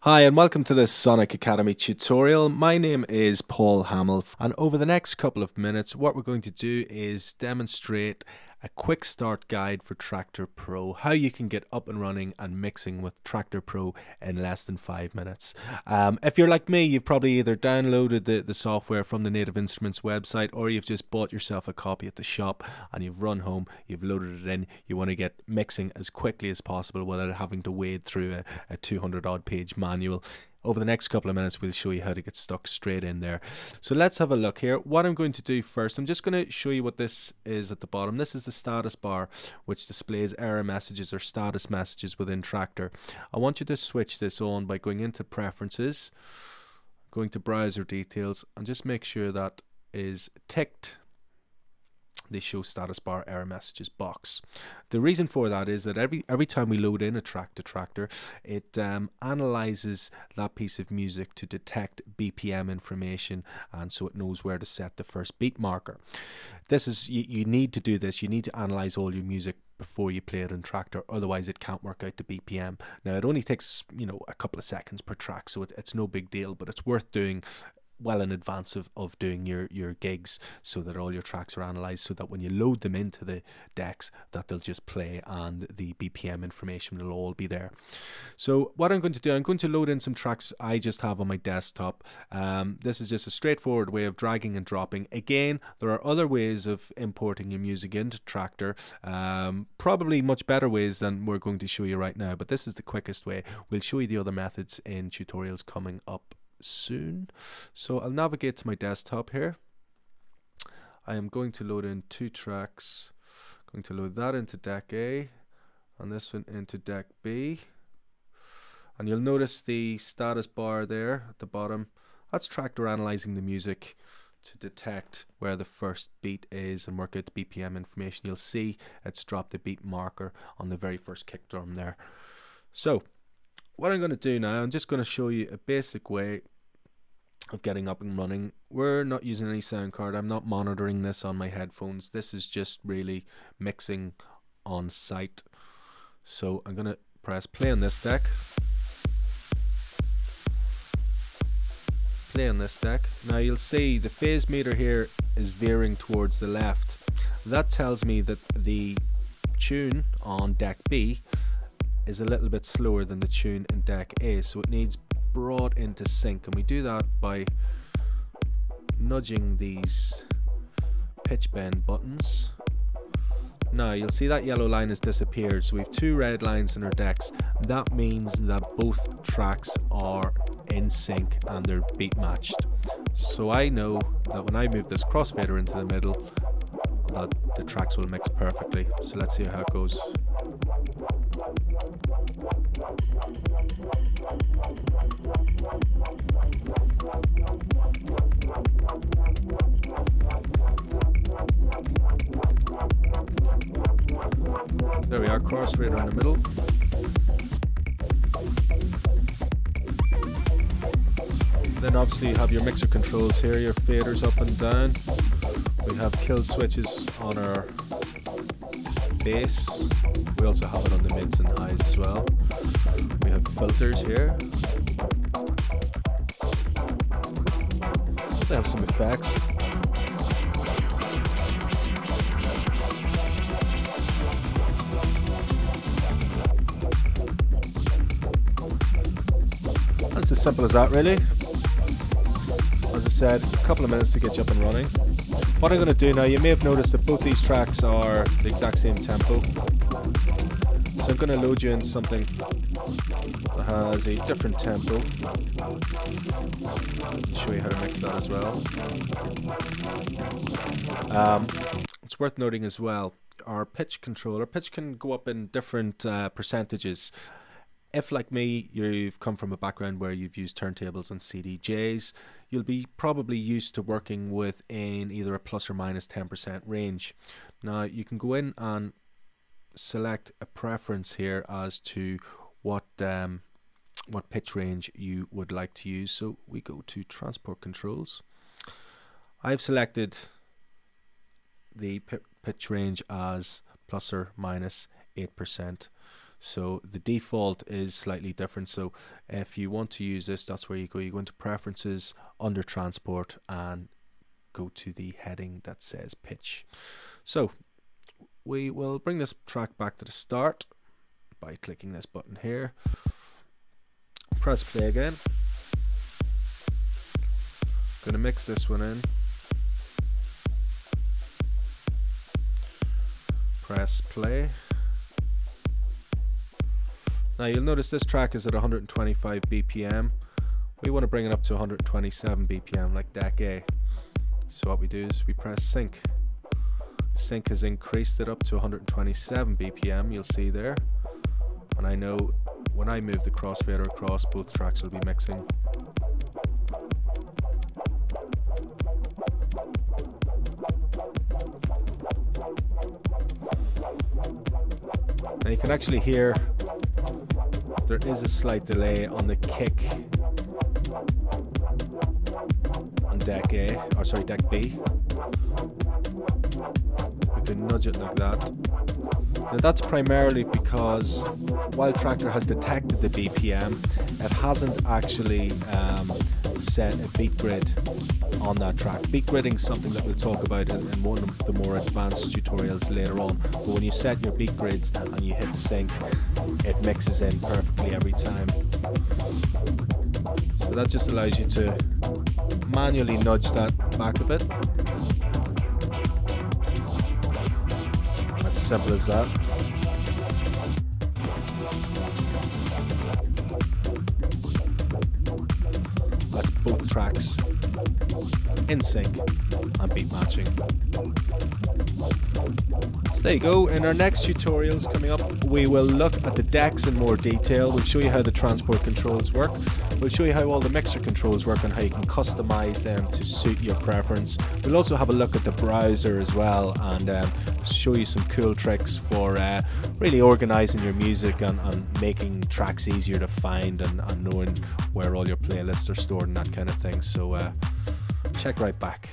Hi and welcome to this Sonic Academy tutorial. My name is Paul Hamill, and over the next couple of minutes what we're going to do is demonstrate a quick start guide for Traktor Pro, how you can get up and running and mixing with Traktor Pro in less than 5 minutes. If you're like me, you've probably either downloaded the software from the Native Instruments website, or you've just bought yourself a copy at the shop and you've run home, you've loaded it in, you want to get mixing as quickly as possible without having to wade through a 200 odd page manual. Over the next couple of minutes we'll show you how to get stuck straight in there. So let's have a look here. What I'm going to do first, I'm just going to show you what this is at the bottom. This is the status bar, which displays error messages or status messages within Traktor. I want you to switch this on by going into Preferences, going to Browser Details, and just make sure that is ticked. They show status bar error messages box. The reason for that is that every time we load in a track to Traktor, it analyzes that piece of music to detect BPM information, and so it knows where to set the first beat marker. This is you need to do this. You need to analyze all your music before you play it in Traktor, otherwise it can't work out the BPM. Now it only takes a couple of seconds per track, so it's no big deal, but it's worth doing well in advance of doing your gigs, so that all your tracks are analyzed, so that when you load them into the decks that they'll just play and the BPM information will all be there. So what I'm going to do, I'm going to load in some tracks I just have on my desktop. This is just a straightforward way of dragging and dropping. Again, there are other ways of importing your music into Traktor, probably much better ways than we're going to show you right now, but this is the quickest way. We'll show you the other methods in tutorials coming up soon. So I'll navigate to my desktop here. I am going to load in 2 tracks. I'm going to load that into deck A and this one into deck B, and you'll notice the status bar there at the bottom. That's Traktor analyzing the music to detect where the first beat is and work out the BPM information. You'll see it's dropped the beat marker on the very first kick drum there. So what I'm going to do now, I'm just going to show you a basic way of getting up and running. We're not using any sound card. I'm not monitoring this on my headphones. This is just really mixing on site. So I'm going to press play on this deck. Play on this deck. Now you'll see the phase meter here is veering towards the left. That tells me that the tune on deck B is a little bit slower than the tune in deck A, so it needs brought into sync, and we do that by nudging these pitch bend buttons. Now you'll see that yellow line has disappeared, so we have 2 red lines in our decks. That means that both tracks are in sync and they're beat matched. So I know that when I move this crossfader into the middle, that the tracks will mix perfectly. So let's see how it goes. There we are, crossfader in the middle. Then obviously you have your mixer controls here, your faders up and down. We have kill switches on our bass. We also have it on the mids and highs as well. We have filters here. They have some effects. It's as simple as that, really. As I said, a couple of minutes to get you up and running. What I'm going to do now, you may have noticed that both these tracks are the exact same tempo. So I'm going to load you in something that has a different tempo. I'll show you how to mix that as well. It's worth noting as well, our pitch controller, pitch can go up in different percentages. If, like me, you've come from a background where you've used turntables and CDJs, you'll be probably used to working within either a plus or minus 10% range. Now you can go in and select a preference here as to what pitch range you would like to use. So we go to transport controls. I've selected the pitch range as plus or minus 8%. So the default is slightly different. So if you want to use this, that's where you go. You go into preferences under transport and go to the heading that says pitch. So we will bring this track back to the start by clicking this button here. Press play again. Going to mix this one in. Press play. Now you'll notice this track is at 125 BPM. We want to bring it up to 127 BPM like deck A. So what we do is we press sync. Sync has increased it up to 127 BPM, you'll see there. And I know when I move the crossfader across, both tracks will be mixing. Now you can actually hear there is a slight delay on the kick on deck A, or sorry, deck B. We can nudge it like that. Now that's primarily because while Traktor has detected the BPM, it hasn't actually set a beat grid on that track. Beat gridding is something that we'll talk about in one of the more advanced tutorials later on. But when you set your beat grids and you hit sync, it mixes in perfectly every time. So that just allows you to manually nudge that back a bit. As simple as that. That's both tracks in sync and beat matching. So there you go. In our next tutorials coming up, we will look at the decks in more detail. We'll show you how the transport controls work. We'll show you how all the mixer controls work and how you can customize them to suit your preference. We'll also have a look at the browser as well and show you some cool tricks for really organizing your music and making tracks easier to find and knowing where all your playlists are stored and that kind of thing. So check right back.